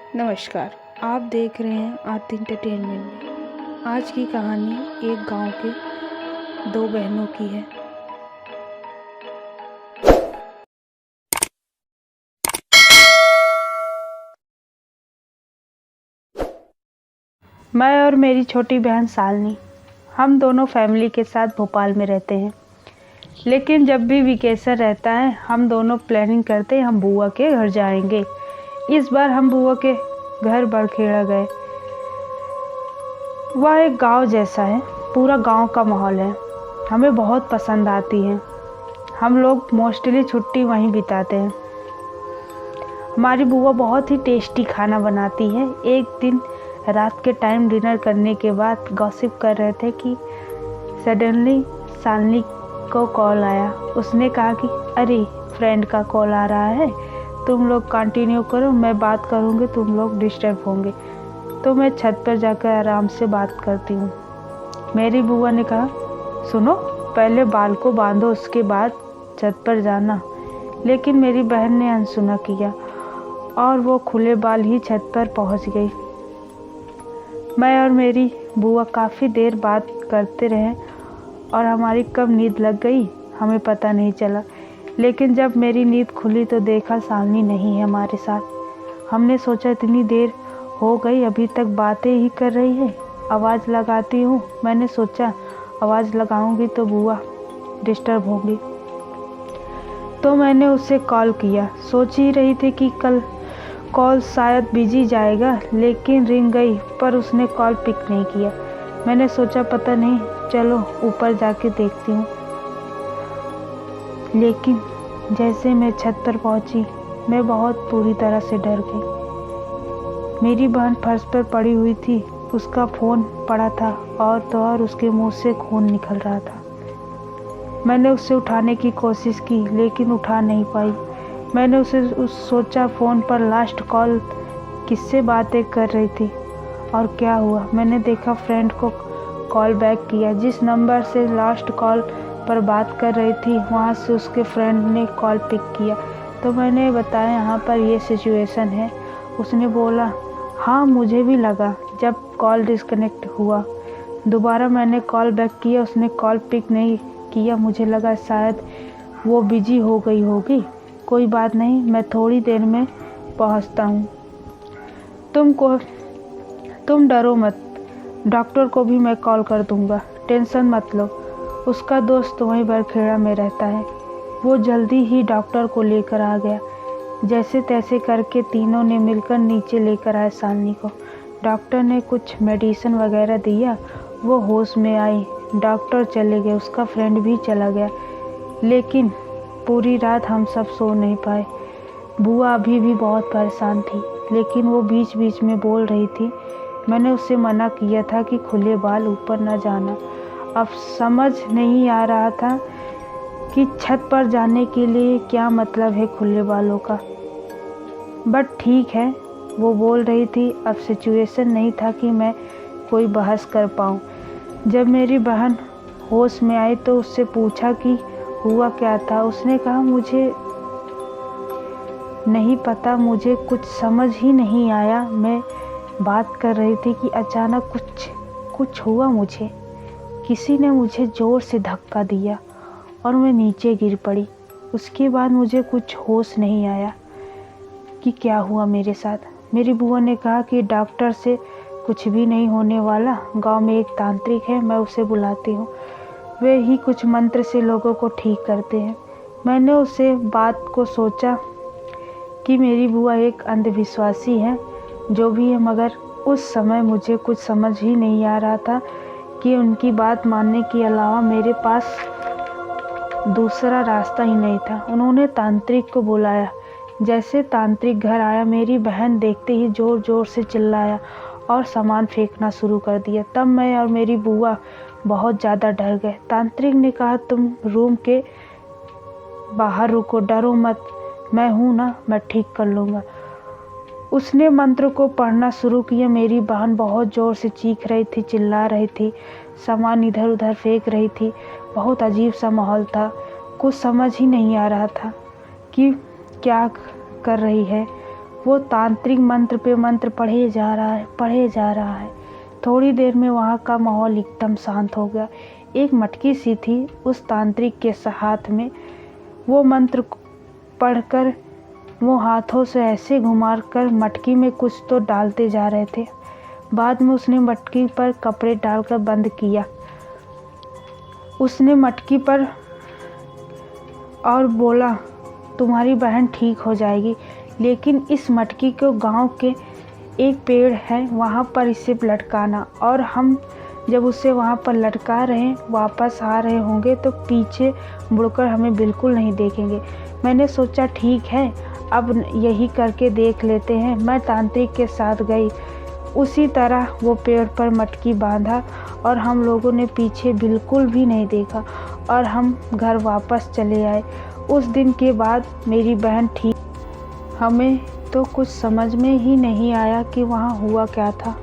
नमस्कार। आप देख रहे हैं आरती एंटरटेनमेंट में। आज की कहानी एक गांव के दो बहनों की है। मैं और मेरी छोटी बहन शालिनी, हम दोनों फैमिली के साथ भोपाल में रहते हैं। लेकिन जब भी वेकेशन रहता है हम दोनों प्लानिंग करते हैं हम बुआ के घर जाएंगे। इस बार हम बुआ के घर बड़खेड़ा गए। वह एक गांव जैसा है, पूरा गांव का माहौल है, हमें बहुत पसंद आती है। हम लोग मोस्टली छुट्टी वहीं बिताते हैं। हमारी बुआ बहुत ही टेस्टी खाना बनाती है। एक दिन रात के टाइम डिनर करने के बाद गॉसिप कर रहे थे कि सडनली शालिनी को कॉल आया। उसने कहा कि अरे फ्रेंड का कॉल आ रहा है, तुम लोग कंटिन्यू करो, मैं बात करूँगी, तुम लोग डिस्टर्ब होंगे तो मैं छत पर जाकर आराम से बात करती हूँ। मेरी बुआ ने कहा, सुनो, पहले बाल को बांधो, उसके बाद छत पर जाना। लेकिन मेरी बहन ने अनसुना किया और वो खुले बाल ही छत पर पहुँच गई। मैं और मेरी बुआ काफ़ी देर बात करते रहे और हमारी कब नींद लग गई हमें पता नहीं चला। लेकिन जब मेरी नींद खुली तो देखा शालिनी नहीं है हमारे साथ। हमने सोचा इतनी देर हो गई अभी तक बातें ही कर रही है, आवाज़ लगाती हूँ। मैंने सोचा आवाज़ लगाऊंगी तो बुआ डिस्टर्ब होंगी, तो मैंने उसे कॉल किया। सोच ही रही थी कि कल कॉल शायद बिजी जाएगा, लेकिन रिंग गई पर उसने कॉल पिक नहीं किया। मैंने सोचा पता नहीं, चलो ऊपर जाके देखती हूँ। लेकिन जैसे मैं छत पर पहुँची मैं बहुत बुरी तरह से डर गई। मेरी बहन फर्श पर पड़ी हुई थी, उसका फ़ोन पड़ा था और तो और उसके मुंह से खून निकल रहा था। मैंने उसे उठाने की कोशिश की लेकिन उठा नहीं पाई। मैंने उसे सोचा फ़ोन पर लास्ट कॉल किससे बातें कर रही थी और क्या हुआ। मैंने देखा फ्रेंड को कॉल बैक किया। जिस नंबर से लास्ट कॉल पर बात कर रही थी वहाँ से उसके फ्रेंड ने कॉल पिक किया। तो मैंने बताया यहाँ पर ये सिचुएशन है। उसने बोला हाँ मुझे भी लगा जब कॉल डिस्कनेक्ट हुआ। दोबारा मैंने कॉल बैक किया, उसने कॉल पिक नहीं किया। मुझे लगा शायद वो बिजी हो गई होगी। कोई बात नहीं, मैं थोड़ी देर में पहुंचता हूं। तुम डरो मत, डॉक्टर को भी मैं कॉल कर दूंगा, टेंशन मत लो। उसका दोस्त वहीं बड़खेड़ा में रहता है, वो जल्दी ही डॉक्टर को लेकर आ गया। जैसे तैसे करके तीनों ने मिलकर नीचे लेकर आए शालिनी को। डॉक्टर ने कुछ मेडिसिन वगैरह दिया, वो होश में आई। डॉक्टर चले गए, उसका फ्रेंड भी चला गया। लेकिन पूरी रात हम सब सो नहीं पाए। बुआ अभी भी बहुत परेशान थी, लेकिन वो बीच बीच में बोल रही थी। मैंने उससे मना किया था कि खुले बाल ऊपर न जाना। अब समझ नहीं आ रहा था कि छत पर जाने के लिए क्या मतलब है खुले बालों का। बट ठीक है, वो बोल रही थी। अब सिचुएशन नहीं था कि मैं कोई बहस कर पाऊँ। जब मेरी बहन होश में आई तो उससे पूछा कि हुआ क्या था। उसने कहा मुझे नहीं पता, मुझे कुछ समझ ही नहीं आया। मैं बात कर रही थी कि अचानक कुछ हुआ। मुझे किसी ने मुझे ज़ोर से धक्का दिया और मैं नीचे गिर पड़ी। उसके बाद मुझे कुछ होश नहीं आया कि क्या हुआ मेरे साथ। मेरी बुआ ने कहा कि डॉक्टर से कुछ भी नहीं होने वाला, गांव में एक तांत्रिक है, मैं उसे बुलाती हूँ, वे ही कुछ मंत्र से लोगों को ठीक करते हैं। मैंने उसे बात को सोचा कि मेरी बुआ एक अंधविश्वासी है, जो भी है, मगर उस समय मुझे कुछ समझ ही नहीं आ रहा था कि उनकी बात मानने के अलावा मेरे पास दूसरा रास्ता ही नहीं था। उन्होंने तांत्रिक को बुलाया। जैसे तांत्रिक घर आया, मेरी बहन देखते ही ज़ोर ज़ोर से चिल्लाया और सामान फेंकना शुरू कर दिया। तब मैं और मेरी बुआ बहुत ज़्यादा डर गए। तांत्रिक ने कहा तुम रूम के बाहर रुको, डरो मत, मैं हूँ ना, मैं ठीक कर लूँगा। उसने मंत्र को पढ़ना शुरू किया। मेरी बहन बहुत ज़ोर से चीख रही थी, चिल्ला रही थी, सामान इधर उधर फेंक रही थी। बहुत अजीब सा माहौल था। कुछ समझ ही नहीं आ रहा था कि क्या कर रही है। वो तांत्रिक मंत्र पे मंत्र पढ़े जा रहा है। थोड़ी देर में वहाँ का माहौल एकदम शांत हो गया। एक मटकी सी थी उस तांत्रिक के हाथ में। वो मंत्र पढ़कर वो हाथों से ऐसे घुमा कर मटकी में कुछ तो डालते जा रहे थे। बाद में उसने मटकी पर कपड़े डालकर बंद किया। उसने मटकी पर और बोला, तुम्हारी बहन ठीक हो जाएगी, लेकिन इस मटकी को गांव के एक पेड़ है वहाँ पर इसे लटकाना, और हम जब उसे वहाँ पर लटका रहे वापस आ रहे होंगे तो पीछे मुड़कर हमें बिल्कुल नहीं देखेंगे। मैंने सोचा ठीक है, अब यही करके देख लेते हैं। मैं तांत्रिक के साथ गई। उसी तरह वो पेड़ पर मटकी बांधा और हम लोगों ने पीछे बिल्कुल भी नहीं देखा और हम घर वापस चले आए। उस दिन के बाद मेरी बहन ठीक। हमें तो कुछ समझ में ही नहीं आया कि वहाँ हुआ क्या था।